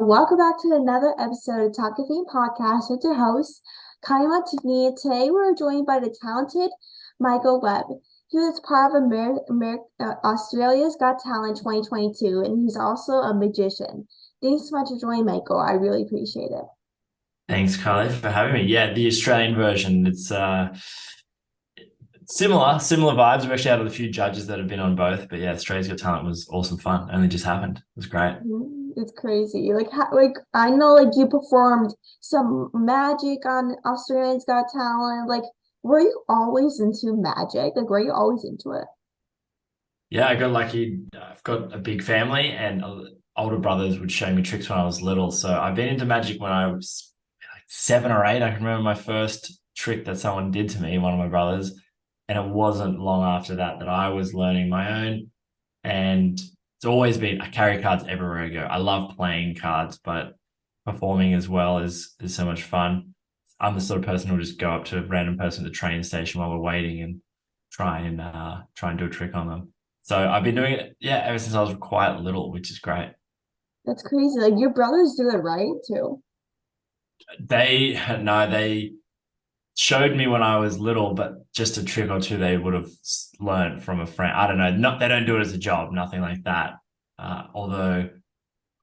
Welcome back to another episode of Talkoffamepod podcast with your host, Kylie. Today we're joined by the talented Michael Webb. He was part of Australia's Got Talent 2022, and he's also a magician. Thanks so much for joining, Michael. I really appreciate it. Thanks, Kylie, for having me. Yeah, the Australian version. It's similar vibes. We're actually out of the few judges that have been on both. But yeah, Australia's Got Talent was awesome fun. Only just happened. It was great. It's crazy. Like I know, like you performed some magic on Australia's Got Talent. Like, were you always into magic? Like, were you always into it? Yeah, I got lucky. I've got a big family, and older brothers would show me tricks when I was little. So I've been into magic when I was like 7 or 8. I can remember my first trick that someone did to me, one of my brothers, and it wasn't long after that that I was learning my own. And it's always been, I carry cards everywhere I go. I love playing cards, but performing as well is so much fun. I'm the sort of person who'll just go up to a random person at the train station while we're waiting and try and do a trick on them. So I've been doing it, yeah, ever since I was quite little, which is great. That's crazy. Like your brothers do it right too. They no, they showed me when I was little, but just a trick or two they would have learned from a friend. I don't know. Not they don't do it as a job, nothing like that. Although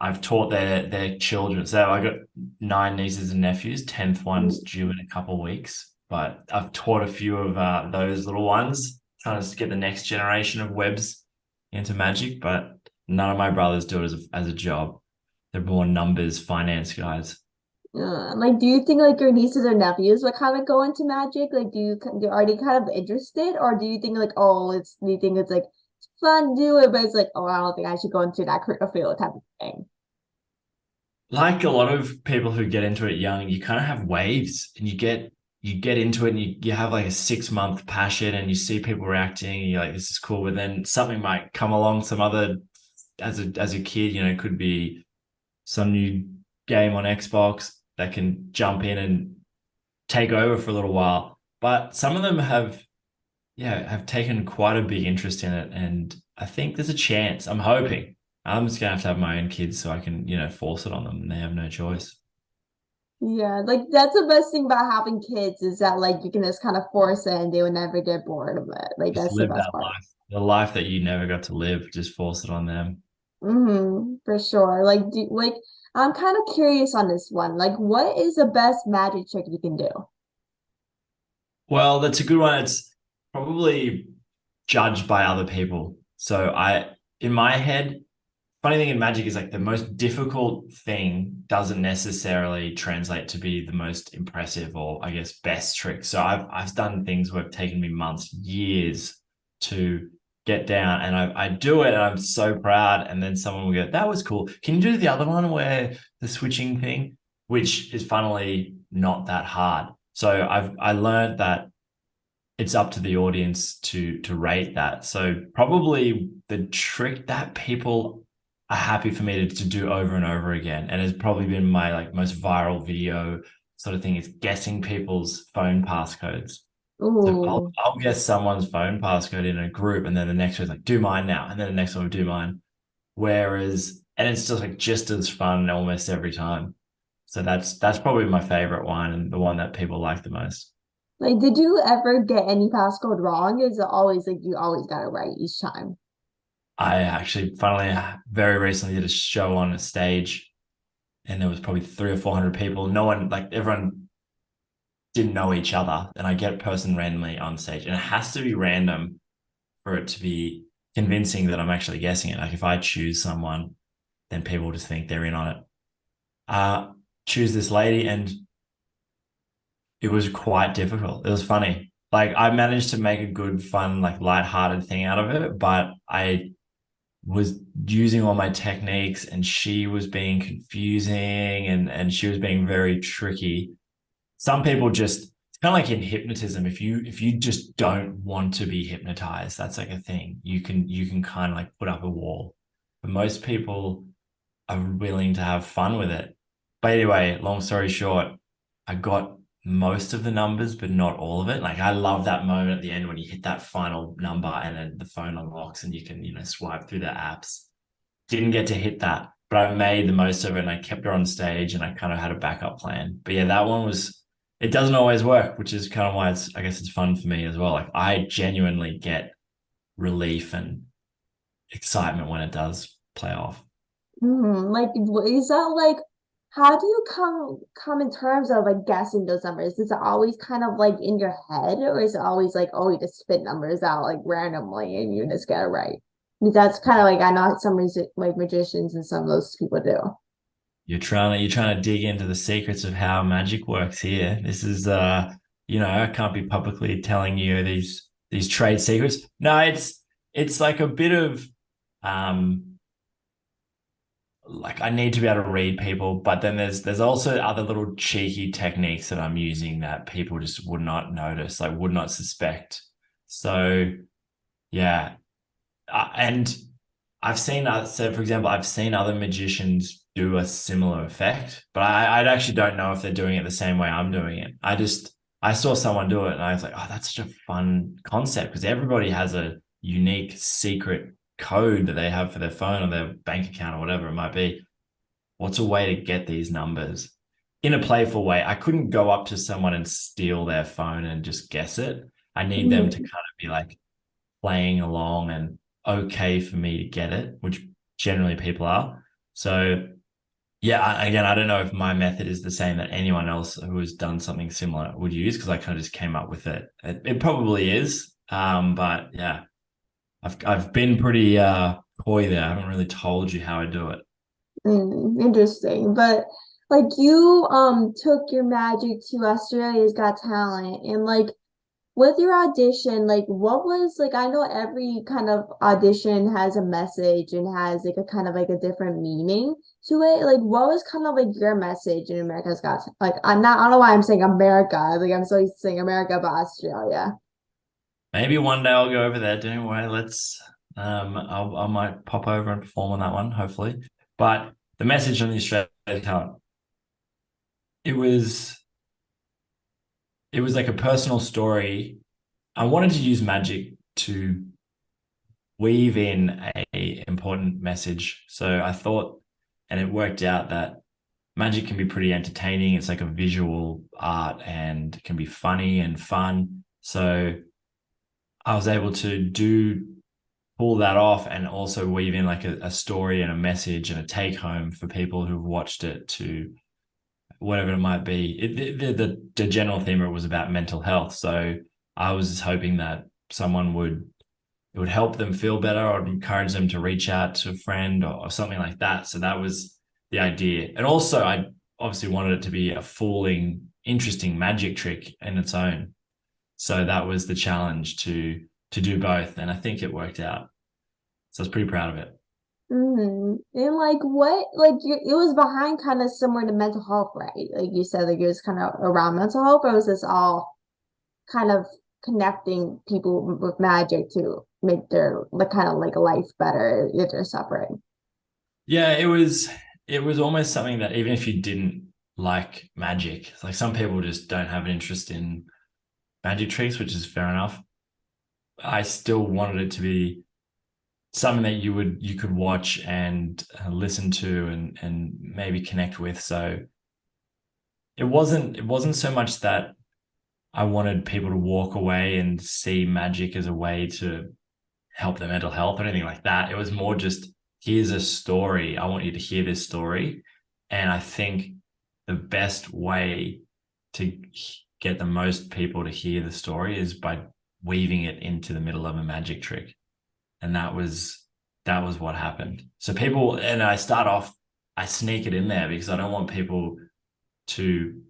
I've taught their children. So I got 9 nieces and nephews. 10th one's due in a couple of weeks, but I've taught a few of those little ones, trying to get the next generation of Webbs into magic. But none of my brothers do it as a job. They're more numbers, finance guys. Like, do you think like your nieces or nephews would kind of go into magic? Like, are they kind of interested, or do you think like, do you think it's like fun to do it, but it's like, oh, I don't think I should go into that career field type of thing. Like a lot of people who get into it young, you kind of have waves, and you get into it, and you have like a 6 month passion, and you see people reacting, and you're like, this is cool. But then something might come along, some other as a kid, it could be some new game on Xbox that can jump in and take over for a little while. But some of them have taken quite a big interest in it, and I think there's a chance. I'm hoping. I'm just gonna have to have my own kids so I can, force it on them, and they have no choice. Yeah, like that's the best thing about having kids is that like you can just kind of force it and they will never get bored of it. Like Just that's the live best that part. life, the life that you never got to live. Just force it on them. For sure. I'm kind of curious on this one. Like, what is the best magic trick you can do? Well, that's a good one. It's probably judged by other people. So in my head, funny thing in magic is like the most difficult thing doesn't necessarily translate to be the most impressive or I guess best trick. So I've done things where it's taken me months, years to get down, and I do it and I'm so proud. And then someone will go, that was cool. Can you do the other one where the switching thing, which is funnily not that hard. So I learned that it's up to the audience to rate that. So probably the trick that people are happy for me to do over and over again, and has probably been my like most viral video sort of thing, is guessing people's phone passcodes. So I'll Ooh. I'll guess someone's phone passcode in a group, and then the next one's like, do mine now, and then the next one will do mine. Whereas, and it's just like just as fun almost every time. So that's probably my favorite one and the one that people like the most. Like, did you ever get any passcode wrong? Is it always like you always got it right each time? I actually, funnily, very recently did a show on a stage, and there was probably 300 or 400 people. No one, like everyone, didn't know each other, and I get a person randomly on stage, and it has to be random for it to be convincing that I'm actually guessing it. Like if I choose someone, then people just think they're in on it. Choose this lady, and it was quite difficult. It was funny. Like I managed to make a good, fun, like light-hearted thing out of it, but I was using all my techniques, and she was being confusing, and she was being very tricky. Some people just, it's kind of like in hypnotism. If you just don't want to be hypnotized, that's like a thing. You can kind of like put up a wall. But most people are willing to have fun with it. But anyway, long story short, I got most of the numbers, but not all of it. Like I love that moment at the end when you hit that final number and then the phone unlocks and you can, swipe through the apps. didn't get to hit that, but I made the most of it and I kept her on stage and I kind of had a backup plan. But yeah, that one was, it doesn't always work, which is kind of why it's, I guess it's fun for me as well. Like I genuinely get relief and excitement when it does play off. Like, is that like, how do you come in terms of like guessing those numbers? Is it always kind of like in your head, or is it always like, oh, you just spit numbers out like randomly and you just get it right? Because that's kind of like I know some like magicians and some of those people do. You're trying to dig into the secrets of how magic works here. This is I can't be publicly telling you these trade secrets. No, it's like a bit of like I need to be able to read people, but then there's also other little cheeky techniques that I'm using that people just would not notice, like would not suspect. So yeah, and I've seen so for example, I've seen other magicians do a similar effect, but I actually don't know if they're doing it the same way I'm doing it. I saw someone do it and I was like, oh, that's such a fun concept because everybody has a unique secret code that they have for their phone or their bank account or whatever it might be. What's a way to get these numbers in a playful way? I couldn't go up to someone and steal their phone and just guess it. I need them to kind Mhm. of be like playing along and okay for me to get it, which generally people are. So yeah, again, I don't know if my method is the same that anyone else who has done something similar would use because I kind of just came up with it. It probably is, but yeah, I've been pretty coy there. I haven't really told you how I do it. Interesting. But like you took your magic to Australia's Got Talent and like with your audition, like what was like I know every kind of audition has a message and has like a kind of like a different meaning to it. Like what was kind of like your message in America's Got like I don't know why I'm saying America. Like I'm so used to saying America but Australia. Maybe one day I'll go over there. Don't worry. I might pop over and perform on that one, hopefully. But the message on the Australian talent, it was, it was like a personal story. I wanted to use magic to weave in a important message. So I thought, and it worked out that magic can be pretty entertaining. It's like a visual art and can be funny and fun. So I was able to do pull that off and also weave in like a story and a message and a take home for people who've watched it to whatever it might be. The general theme was about mental health. So I was just hoping that someone would it would help them feel better or encourage them to reach out to a friend or something like that. So that was the idea. And also I obviously wanted it to be a fooling, interesting magic trick in its own. So that was the challenge to do both. And I think it worked out. So I was pretty proud of it. And like what like it was behind kind of similar to mental health, right? Like you said, like it was kind of around mental health, or was this all kind of connecting people with magic to make their like kind of like life better if they're suffering? Yeah, it was almost something that even if you didn't like magic, like some people just don't have an interest in magic tricks, which is fair enough. I still wanted it to be something that you could watch and listen to and maybe connect with. So it wasn't so much that I wanted people to walk away and see magic as a way to help their mental health or anything like that. It was more just here's a story. I want you to hear this story. And I think the best way to get the most people to hear the story is by weaving it into the middle of a magic trick. And that was what happened. So people, and I sneak it in there because I don't want people to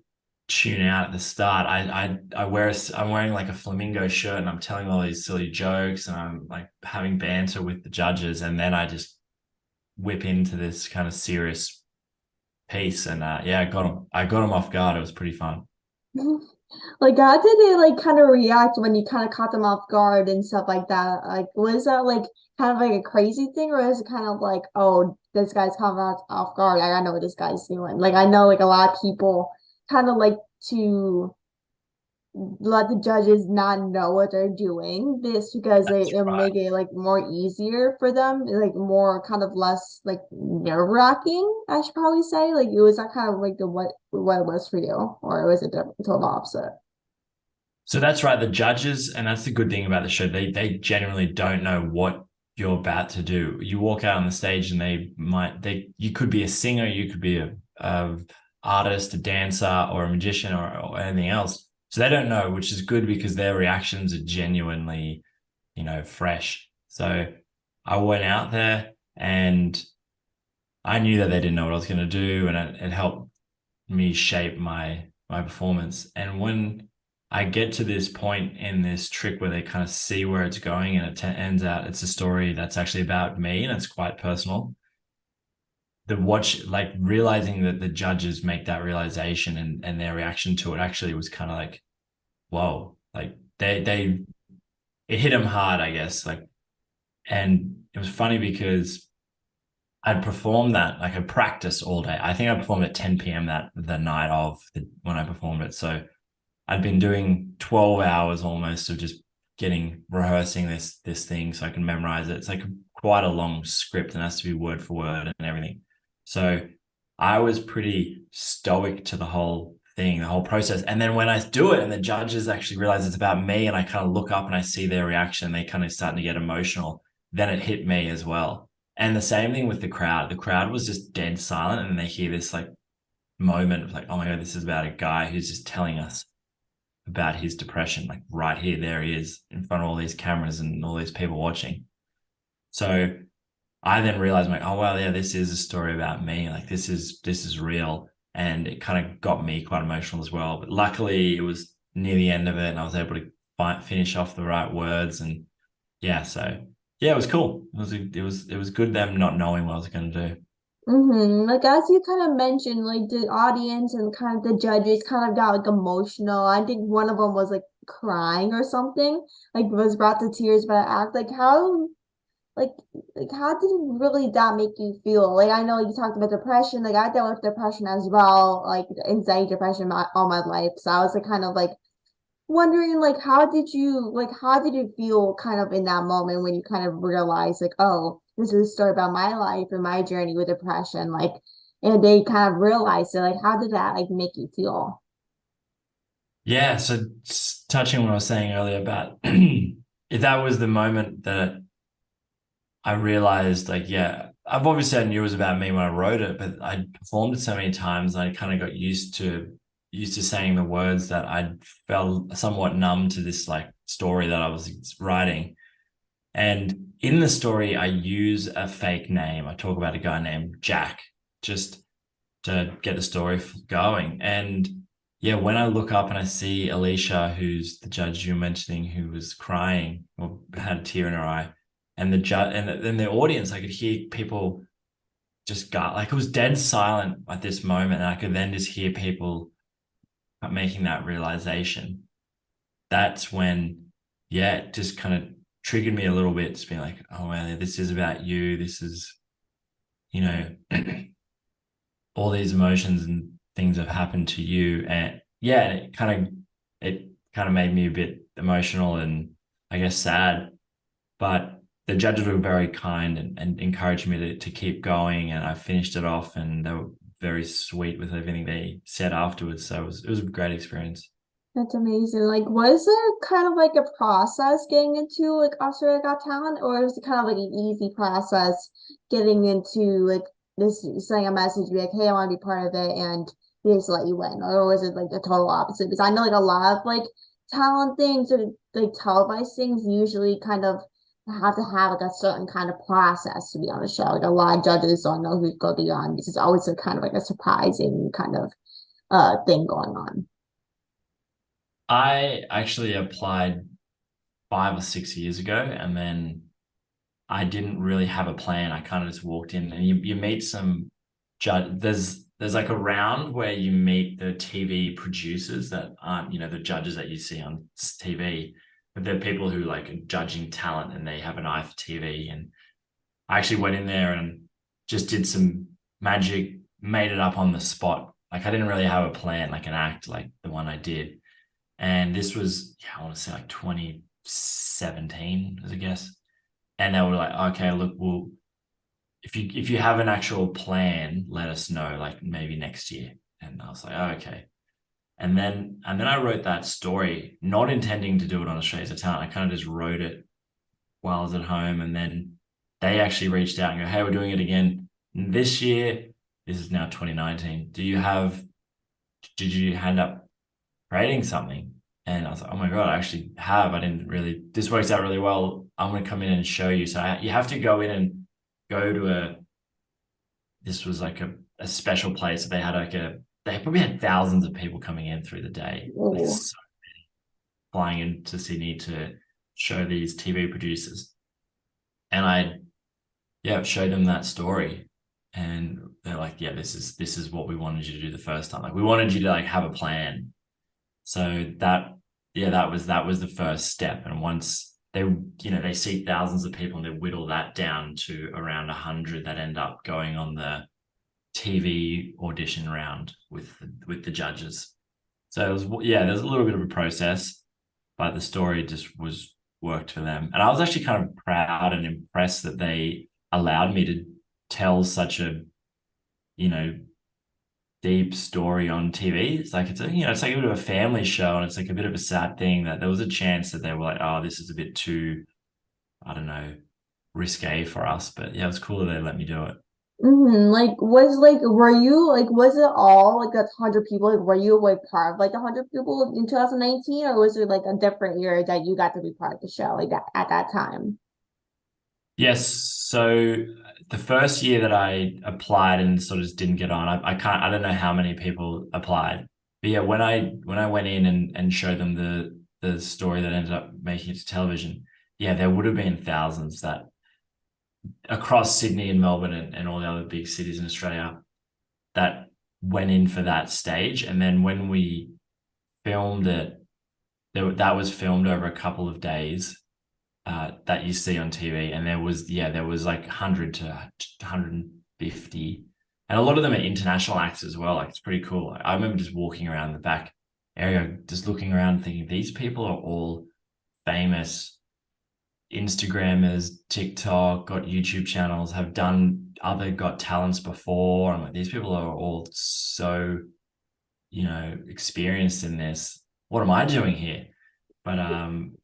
tune out at the start. I'm wearing like a flamingo shirt and I'm telling all these silly jokes and I'm like having banter with the judges and then I just whip into this kind of serious piece and yeah, I got them off guard. It was pretty fun. Like how did they like kind of react when you kind of caught them off guard and stuff like that? Like was that like kind of like a crazy thing or is it kind of like, oh, this guy's caught off guard. Like, I know what this guy's doing. Like I know like a lot of people kind of like to let the judges not know what they're doing. This because That's it right. make it like more easier for them, like more kind of less like nerve-wracking, I should probably say. Like it was that kind of like the what it was for you, or was it the total opposite? So that's right. The judges, and that's the good thing about the show, they genuinely don't know what you're about to do. You walk out on the stage and they you could be a singer, you could be a artist, a dancer, or a magician or anything else. So they don't know, which is good because their reactions are genuinely, fresh. So I went out there and I knew that they didn't know what I was going to do, and it helped me shape my performance. And when I get to this point in this trick where they kind of see where it's going, and it ends out it's a story that's actually about me and it's quite personal. The watch like realizing that the judges make that realization and their reaction to it actually was kind of like, whoa, like they it hit them hard, I guess. Like, and it was funny because I'd performed that, like I practiced all day. I think I performed at 10 p.m. that the night of when I performed it. So I'd been doing 12 hours almost of just rehearsing this thing so I can memorize it. It's like quite a long script and has to be word for word and everything. So I was pretty stoic to the whole thing, the whole process. And then when I do it and the judges actually realize it's about me and I kind of look up and I see their reaction, they kind of starting to get emotional, then it hit me as well. And the same thing with the crowd. The crowd was just dead silent and they hear this like moment of like, oh my God, this is about a guy who's just telling us about his depression, like right here, there he is in front of all these cameras and all these people watching. So I then realized, like, oh wow, yeah, this is a story about me. Like this is real, and it kind of got me quite emotional as well. But luckily, it was near the end of it, and I was able to finish off the right words, and yeah, so yeah, it was cool. It was good them not knowing what I was going to do. Like as you kind of mentioned, like the audience and kind of the judges kind of got like emotional. I think one of them was like crying or something, like was brought to tears by the act. Like like how did it really that make you feel? Like I know you talked about depression. Like I dealt with depression as well, like anxiety, depression all my life. So I was like kind of like wondering like how did you feel kind of in that moment when you kind of realize like, oh, this is a story about my life and my journey with depression, like and they kind of realized it, like how did that like make you feel? Yeah, so touching on what I was saying earlier about if that was the moment that I realized like, yeah, I've obviously I knew it was about me when I wrote it, but I performed it so many times and I kind of got used to saying the words that I felt somewhat numb to this like story that I was writing. And in the story, I use a fake name. I talk about a guy named Jack just to get the story going. And yeah, when I look up and I see Alicia, who's the judge you're mentioning, who was crying or had a tear in her eye, and the judge and then the audience, I could hear people just got like it was dead silent at this moment, and I could then just hear people making that realization. That's when, yeah, it just kind of triggered me a little bit, just being like, oh man, this is about you. This is, you know, all these emotions and things have happened to you, and yeah, it kind of made me a bit emotional and I guess sad, but the judges were very kind and encouraged me to keep going, and I finished it off and they were very sweet with everything they said afterwards, so it was a great experience. That's amazing. Like, was there kind of like a process getting into like Australia Got Talent, or was it kind of like an easy process getting into like this, sending a message, be like, hey, I want to be part of it, and they just let you in, or was it like the total opposite? Because I know like a lot of like talent things or like televised things usually kind of have to have like a certain kind of process to be on the show. Like a lot of judges don't know who's going to be on. This is always a kind of like a surprising kind of thing going on. I actually applied 5 or 6 years ago, and then I didn't really have a plan. I kind of just walked in, and you meet some judge. There's like a round where you meet the TV producers that aren't the judges that you see on TV, but they're people who like are judging talent and they have an eye for TV. And I actually went in there and just did some magic, made it up on the spot. Like I didn't really have a plan, like an act, like the one I did. And this was, yeah, I want to say like 2017 as a guess. And they were like, okay, look, well, if you have an actual plan, let us know, like maybe next year. And I was like, oh, okay. And then I wrote that story, not intending to do it on Australia's Got Talent. I kind of just wrote it while I was at home, and then they actually reached out and go, "Hey, we're doing it again this year. This is now 2019. Did you end up creating something?" And I was like, "Oh my God, I actually have. I didn't really. This works out really well. I'm going to come in and show you." So you have to go in and go to this was like a special place. They probably had thousands of people coming in through the day, like Oh. so flying into Sydney to show these TV producers. And I, yeah, showed them that story. And they're like, yeah, this is what we wanted you to do the first time. Like we wanted you to like have a plan. So that, yeah, that was the first step. And once they see thousands of people and they whittle that down to around 100 that end up going on the TV audition round with the judges. So it was, yeah, there's a little bit of a process, but the story just was worked for them. And I was actually kind of proud and impressed that they allowed me to tell such a, you know, deep story on TV. It's like it's like a bit of a family show, and it's like a bit of a sad thing that there was a chance that they were like, oh, this is a bit too, I don't know, risque for us. But yeah, it was cool that they let me do it. Like, were you like, was it all like 100 people? Like, were you like part of like 100 people in 2019, or was it like a different year that you got to be part of the show like that at that time? Yes. So the first year that I applied and sort of just didn't get on, I don't know how many people applied. But yeah, when I went in and showed them the story that ended up making it to television, yeah, there would have been thousands that across Sydney and Melbourne and all the other big cities in Australia that went in for that stage. And then when we filmed it, that was filmed over a couple of days that you see on TV, and there was like 100 to 150, and a lot of them are international acts as well. Like it's pretty cool. I remember just walking around the back area, just looking around, thinking these people are all famous Instagrammers, TikTok, got YouTube channels, have done other Got Talents before. I'm like, these people are all so experienced in this. What am I doing here? But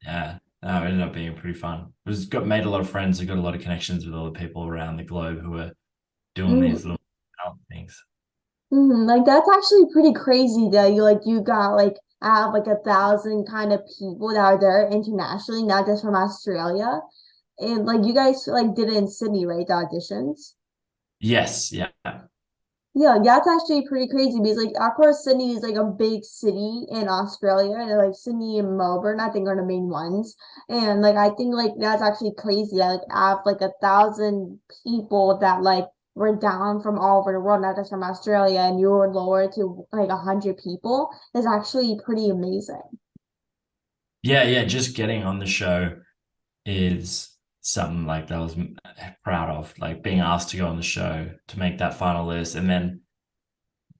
yeah, no, it ended up being pretty fun. It was got made a lot of friends. I got a lot of connections with other people around the globe who are doing these little things. Like that's actually pretty crazy that you got like out of like 1,000 kind of people that are there internationally, not just from Australia. And like you guys like did it in Sydney, right? The auditions. Yes, yeah, Yeah, that's actually pretty crazy because like of course Sydney is like a big city in Australia, and like Sydney and Melbourne I think are the main ones. And like I think like that's actually crazy that like out of like 1,000 people that like were down from all over the world, not just from Australia, and you were lowered to like 100 people is actually pretty amazing. yeah. Just getting on the show is something like that I was proud of. Like being asked to go on the show to make that final list, and then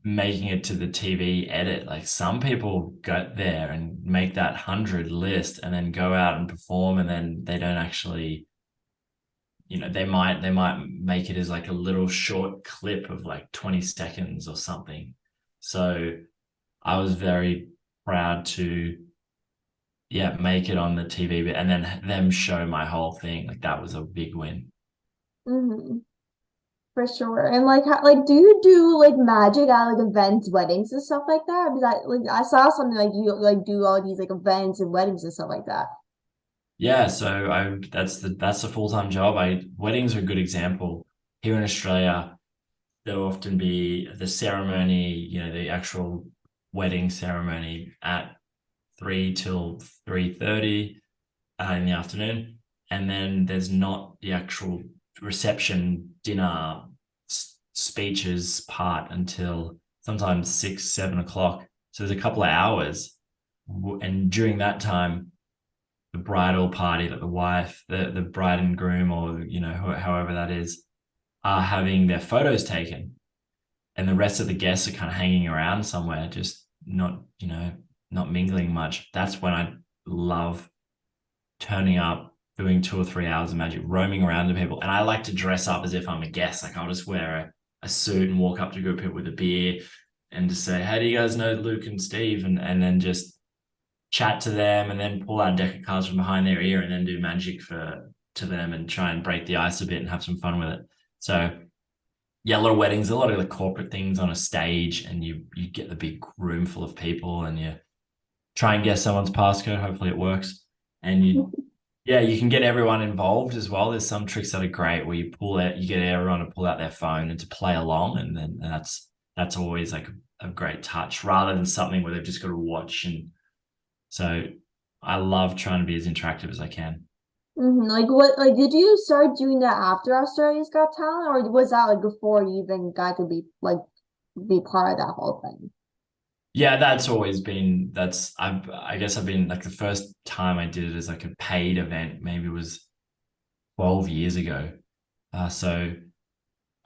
making it to the TV edit. Like some people get there and make that 100 list and then go out and perform, and then they don't actually, they might make it as like a little short clip of like 20 seconds or something. So I was very proud to, yeah, make it on the TV, and then them show my whole thing. Like that was a big win. Hmm. For sure. And like how, like do you do like magic at like events, weddings and stuff like that? Because I saw something like you like do all these like events and weddings and stuff like that. Yeah, so that's the full-time job. Weddings are a good example. Here in Australia, there'll often be the ceremony, the actual wedding ceremony at 3 till 3:30 in the afternoon, and then there's not the actual reception, dinner, speeches part until sometimes 6, 7 o'clock. So there's a couple of hours, and during that time, the bridal party, like the wife, the bride and groom, or however that is, are having their photos taken, and the rest of the guests are kind of hanging around somewhere, just not not mingling much, that's when I love turning up, doing 2 or 3 hours of magic, roaming around to people. And I like to dress up as if I'm a guest. Like I'll just wear a suit and walk up to a group of people with a beer and just say, "How do you guys know Luke and Steve?" And then just chat to them and then pull out a deck of cards from behind their ear and then do magic for to them and try and break the ice a bit and have some fun with it. So yeah, a lot of weddings, a lot of the corporate things on a stage, and you get the big room full of people and you try and guess someone's passcode. Hopefully it works. And yeah, you can get everyone involved as well. There's some tricks that are great where you get everyone to pull out their phone and to play along, and then that's always like a great touch rather than something where they've just got to watch. And so I love trying to be as interactive as I can. Like what, like did you start doing that after Australia's Got Talent, or was that like before you even got to be part of that whole thing? Yeah, that's always been I guess I've been like the first time I did it as like a paid event, maybe was 12 years ago. So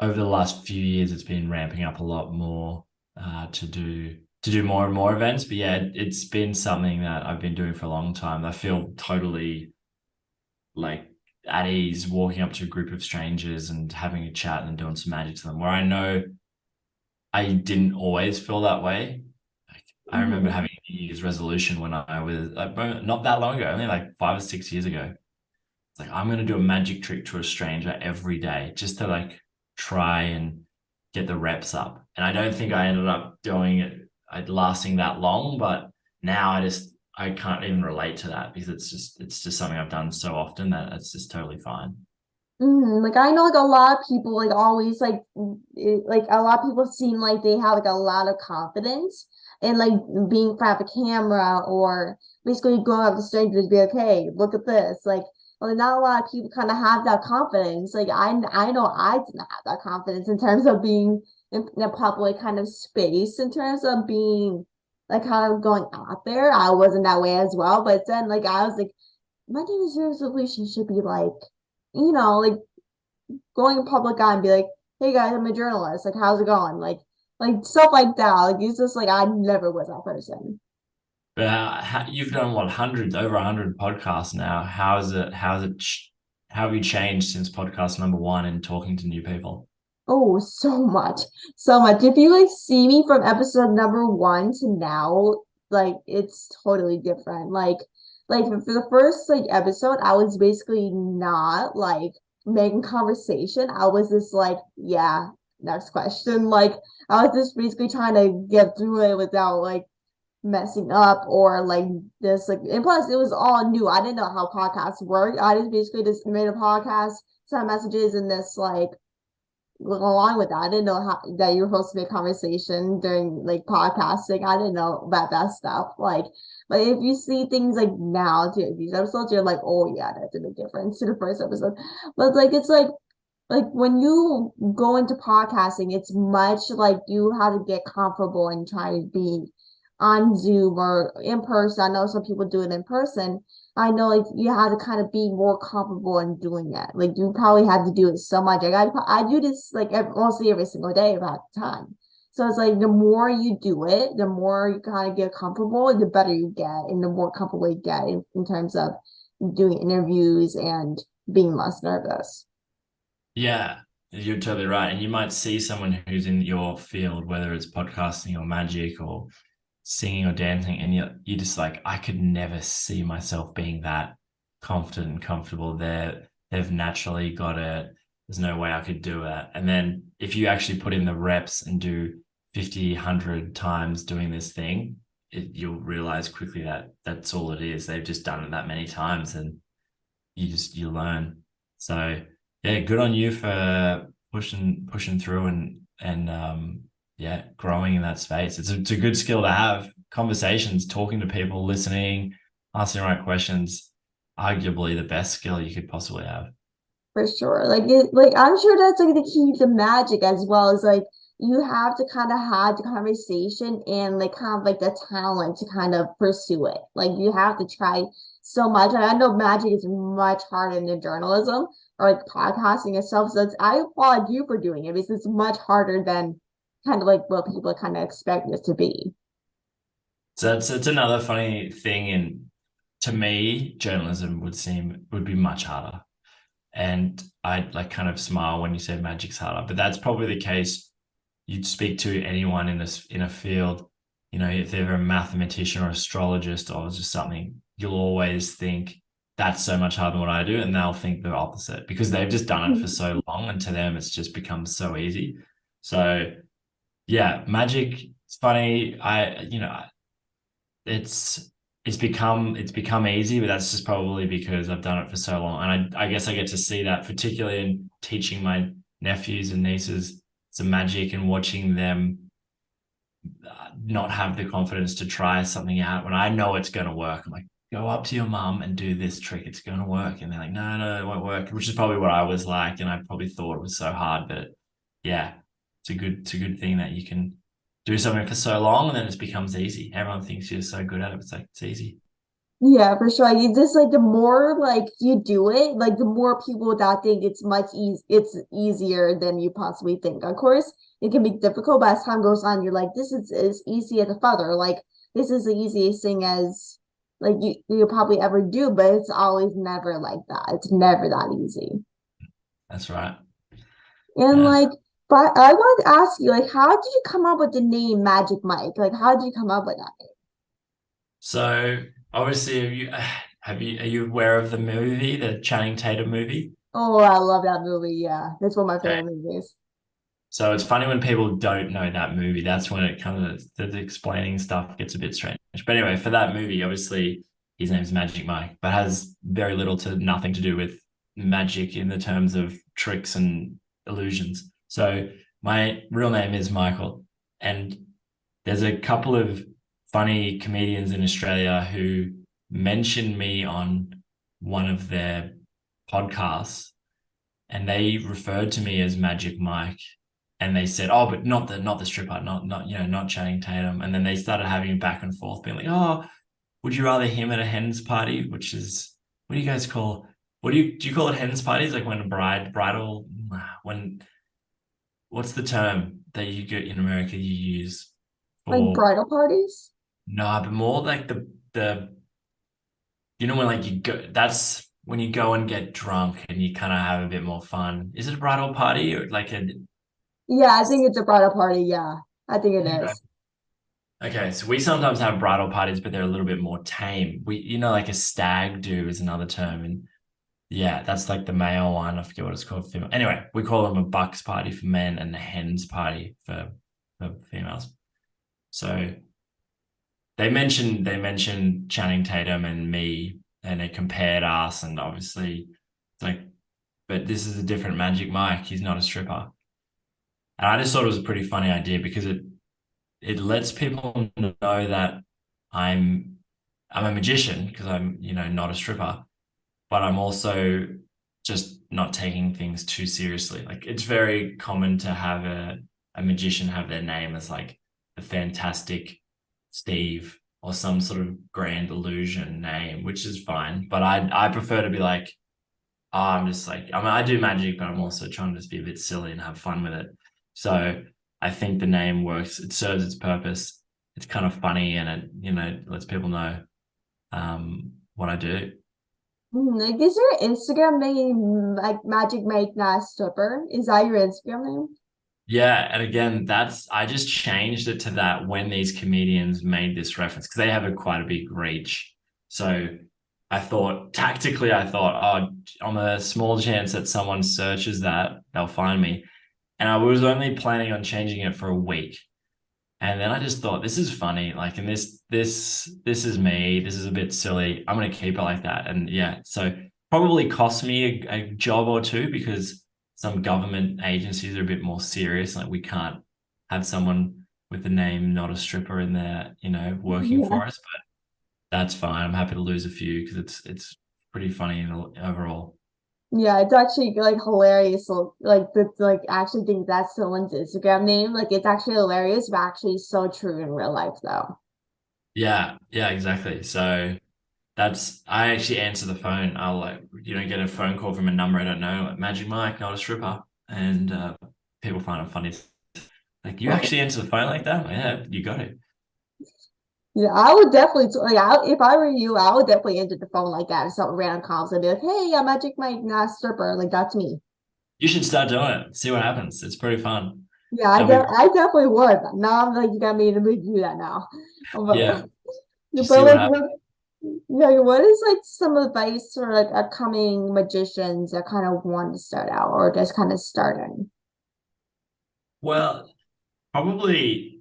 over the last few years, it's been ramping up a lot more to do more and more events. But yeah, it's been something that I've been doing for a long time. I feel totally like at ease walking up to a group of strangers and having a chat and doing some magic to them. Where I know I didn't always feel that way. Like, I remember Mm-hmm. having a New Year's resolution when I was like, not that long ago, only like 5 or 6 years ago. It's like I'm gonna do a magic trick to a stranger every day just to like try and get the reps up. And I don't think I ended up doing it lasting that long, but now I can't even relate to that because it's just something I've done so often that it's just totally fine. Like I know like a lot of people like always like a lot of people seem like they have like a lot of confidence in like being in front of a camera or basically going up to strangers and be like, hey, look at this. Like not a lot of people kind of have that confidence. Like I know I didn't have that confidence in terms of being in a public kind of space in terms of being like kind of going out there. I wasn't that way as well. But then like I was like, my New Year's resolution should be like like going in public eye and be like, hey guys, I'm a journalist. Like, how's it going? Like stuff like that. Like it's just like I never was that person. But you've done what over 100 podcasts now. How have you changed since podcast number one and talking to new people? Oh, so much. So much. If you like see me from episode number one to now, like it's totally different. Like for the first like episode, I was basically not like making conversation. I was just like, yeah, next question. Like I was just basically trying to get through it without like messing up or like this like and plus it was all new. I didn't know how podcasts work. I just basically just made a podcast, sent messages and this like along with that. I didn't know how that you were supposed to make conversation during like podcasting. I didn't know about that stuff. But if you see things like now to these episodes, you're like, oh yeah, that's a big difference to the first episode. But like it's like when you go into podcasting, it's much like you have to get comfortable and try to be on Zoom or in person. I know some people do it in person. I know like you have to kind of be more comfortable in doing it. Like you probably have to do it so much. Like I do this like mostly every single day about the time. So it's like the more you do it, the more you kind of get comfortable, the better you get, and the more comfortable you get in terms of doing interviews and being less nervous. Yeah, you're totally right. And you might see someone who's in your field, whether it's podcasting or magic or singing or dancing, and you're just like, I could never see myself being that confident and comfortable. They've naturally got it. There's no way I could do it. And then if you actually put in the reps and do 50, 100 times doing this thing, you'll realize quickly that that's all it is. They've just done it that many times, and you learn. So yeah, good on you for pushing through and yeah, growing in that space. It's a good skill to have. Conversations, talking to people, listening, asking the right questions, arguably the best skill you could possibly have. For sure. Like I'm sure that's like the key to magic as well as like you have to kind of have the conversation and like kind of like the talent to kind of pursue it. Like you have to try so much. And I know magic is much harder than journalism or like podcasting itself. So I applaud you for doing it because it's much harder than kind of like what people kind of expect it to be. So it's another funny thing. And to me, journalism would be much harder. And I like kind of smile when you say magic's harder, but that's probably the case. You'd speak to anyone in a field, if they're a mathematician or astrologist or just something, you'll always think that's so much harder than what I do, and they'll think the opposite because they've just done it for so long, and to them it's just become so easy. So yeah, magic. It's funny. It's it's become easy, but that's just probably because I've done it for so long. And I guess I get to see that, particularly in teaching my nephews and nieces some magic and watching them not have the confidence to try something out when I know it's going to work. I'm like, go up to your mum and do this trick. It's going to work. And they're like, no, no, it won't work, which is probably what I was like. And I probably thought it was so hard, but yeah, it's a good thing that you can do something for so long and then it becomes easy. Everyone thinks you're so good at it. It's like, it's easy. Yeah, for sure. You just like the more like you do it, like the more people that think it's easier than you possibly think. Of course, it can be difficult, but as time goes on, you're like, this is as easy as a feather. Like this is the easiest thing as like you probably ever do, but it's always never like that. It's never that easy. That's right. And Yeah. like, but I wanted to ask you, like, how did you come up with the name Magic Mike? Like, how did you come up with that? So obviously, are you aware of the movie, the Channing Tatum movie? Oh, I love that movie. Yeah, that's one of my Okay. favorite movies. So it's funny when people don't know that movie. That's when it kind of the explaining stuff gets a bit strange. But anyway, for that movie, obviously his name's Magic Mike, but has very little to nothing to do with magic in the terms of tricks and illusions. So my real name is Michael, and there's a couple of funny comedians in Australia who mentioned me on one of their podcasts, and they referred to me as Magic Mike, and they said, "Oh, but not the stripper, not Channing Tatum." And then they started having back and forth, being like, "Oh, would you rather him at a hen's party?" Which is, what do you guys call? What do you call it? Hen's parties, like when a bridal, when what's the term that you get in America you use Like for? bridal parties? No, but more like the when like you go, that's when you go and get drunk and you kind of have a bit more fun. Is it a bridal party or like a? Yeah, I think it's a bridal party. Yeah, I think it Okay. is. Okay, so we sometimes have bridal parties, but they're a little bit more tame. Like a stag do is another term, and yeah, that's like the male one. I forget what it's called. Female. Anyway, we call them a bucks party for men and a hens party for females. So they mentioned Channing Tatum and me, and they compared us, and obviously, it's like, but this is a different Magic Mike. He's not a stripper, and I just thought it was a pretty funny idea because it lets people know that I'm I'm a magician because I'm not a stripper, but I'm also just not taking things too seriously. Like it's very common to have a magician have their name as like the fantastic Steve or some sort of grand illusion name, which is fine. But I prefer to be like, oh, I'm just like, I mean, I do magic, but I'm also trying to just be a bit silly and have fun with it. So I think the name works. It serves its purpose. It's kind of funny and it, lets people know what I do. Like, is your Instagram name like Magic Mike Not Stripper? Is that your Instagram name? Yeah, and again, I just changed it to that when these comedians made this reference because they have quite a big reach. So I thought, oh, on a small chance that someone searches that, they'll find me. And I was only planning on changing it for a week. And then I just thought, this is funny. Like, and this is me. This is a bit silly. I'm gonna keep it like that. And yeah, so probably cost me a job or two because some government agencies are a bit more serious. Like, we can't have someone with the name not a stripper in there, working Yeah. for us. But that's fine. I'm happy to lose a few because it's pretty funny overall. Yeah, it's actually like hilarious. So like the like actually think that's someone's Instagram name. Like it's actually hilarious, but actually so true in real life though. Yeah, yeah, exactly. So I actually answer the phone. I'll like, get a phone call from a number I don't know, like Magic Mike, not a stripper. And people find it funny. Like, you Oh, actually answer the phone like that? Like, yeah, you got it. Yeah, I would definitely like if I were you, I would definitely enter the phone like that. If something random calls, I'd be like, "Hey, I'm Magic Mike, not stripper." Like that's me. You should start doing it. See what happens. It's pretty fun. Yeah, That'll be I definitely would. Now I'm like, you got me to make you do that now. yeah. Just But see what like, happens. what is like some advice for like upcoming magicians that kind of want to start out or just kind of starting? Well, probably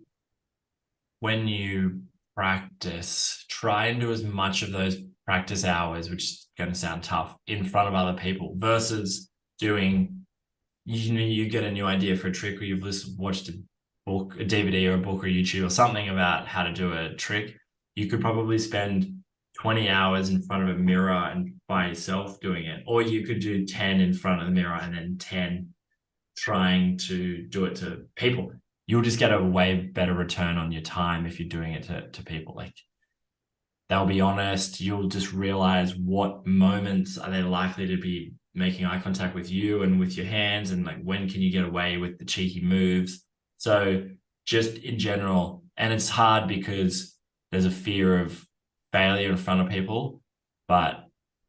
when you practice, try and do as much of those practice hours, which is going to sound tough, in front of other people versus doing, you get a new idea for a trick or you've watched a book, a DVD or a book or YouTube or something about how to do a trick. You could probably spend 20 hours in front of a mirror and by yourself doing it, or you could do 10 in front of the mirror and then 10 trying to do it to people. You'll just get a way better return on your time if you're doing it to people. Like they'll be honest. You'll just realize what moments are they likely to be making eye contact with you and with your hands, and like when can you get away with the cheeky moves. So just in general, and it's hard because there's a fear of failure in front of people, but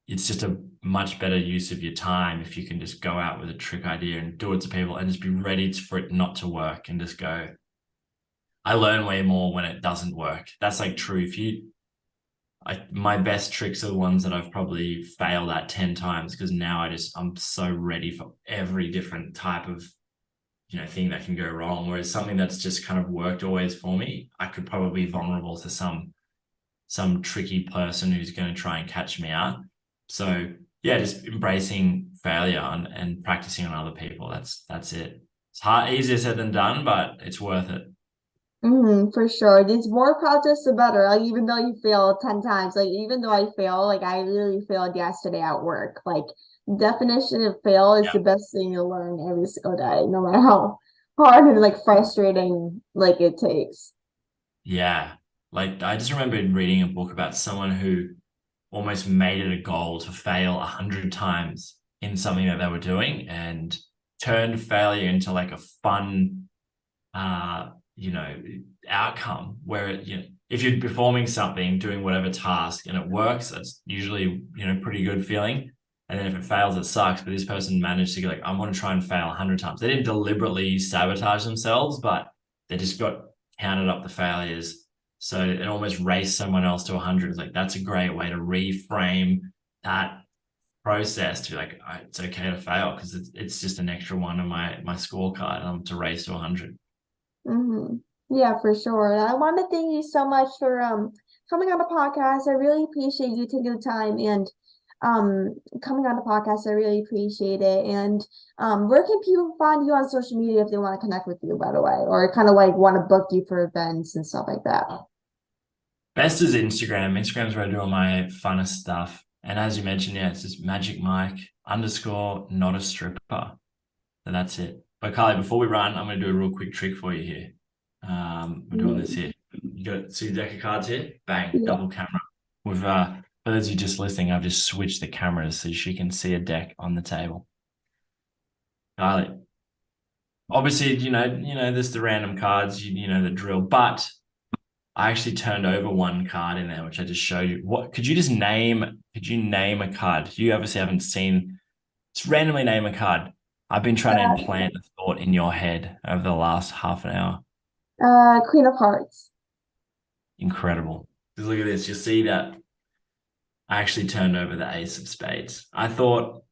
it's just a much better use of your time if you can just go out with a trick idea and do it to people and just be ready for it not to work and just go. I learn way more when it doesn't work. That's like true. If you my best tricks are the ones that I've probably failed at 10 times because now I'm so ready for every different type of thing that can go wrong. Whereas something that's just kind of worked always for me, I could probably be vulnerable to some tricky person who's going to try and catch me out. So yeah, just embracing failure and practicing on other people. That's it. It's hard, easier said than done, but it's worth it. For sure. It's more practice, the better. Like even though you fail 10 times, like even though I fail, like I really failed yesterday at work. Like definition of fail is Yeah. the best thing you learn every single day, no matter how hard and like frustrating like it takes. Yeah. Like I just remember reading a book about someone who almost made it a goal to fail 100 times in something that they were doing and turned failure into like a fun uh you know outcome where if you're performing something, doing whatever task and it works, that's usually pretty good feeling. And then if it fails, it sucks. But this person managed to go like, I want to try and fail 100 times. They didn't deliberately sabotage themselves, but they just got counted up the failures. So it almost raced someone else to 100. It's like that's a great way to reframe that process to like, it's okay to fail because it's just an extra one on my scorecard to race to 100. hmm Yeah, for sure. And I want to thank you so much for coming on the podcast. I really appreciate you taking the time and coming on the podcast. I really appreciate it. And where can people find you on social media if they want to connect with you, by the way, or kind of like want to book you for events and stuff like that? Best is Instagram. Instagram's where I do all my funnest stuff. And as you mentioned, yeah, it's just Magic Mike underscore not a stripper. So that's it. But Kylie, before we run, I'm going to do a real quick trick for you here. We're doing this Mhm. here. You got see the deck of cards here? Bang, Yeah. double camera. With for those of you just listening, I've just switched the cameras so she can see a deck on the table. Kylie, obviously, there's the random cards, you know the drill, but I actually turned over one card in there, which I just showed you. What could you just name? Could you name a card? You obviously haven't seen. Just randomly name a card. I've been trying to implant a thought in your head over the last half an hour. Queen of Hearts. Incredible. Just look at this. You see that I actually turned over the Ace of Spades. I thought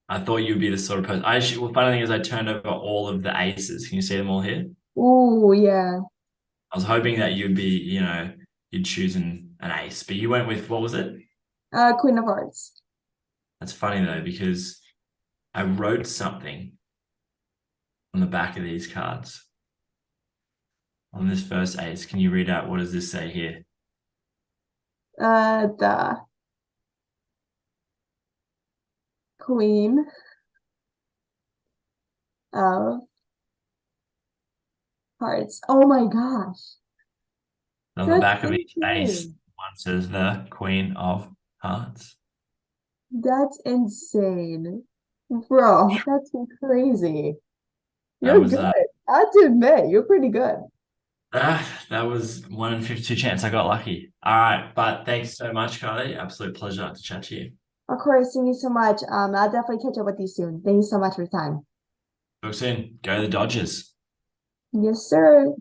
you'd be the sort of person. I actually, well, funny thing is, I turned over all of the aces. Can you see them all here? Ooh, yeah. I was hoping that you'd choose an ace, but you went with what was it? Queen of Hearts. That's funny though, because I wrote something on the back of these cards on this first ace. Can you read out what does this say here? The Queen of Hearts. Oh my gosh. On the That's back of each ace, insane. one says the Queen of Hearts. That's insane. Bro, that's crazy. That You're was good. I have to admit, you're pretty good. That was 1 in 52 chance. I got lucky. All right, but thanks so much, Kylie. Absolute pleasure to chat to you. Of course, thank you so much. I'll definitely catch up with you soon. Thank you so much for your time. Talk soon. Go the Dodgers. Yes, sir.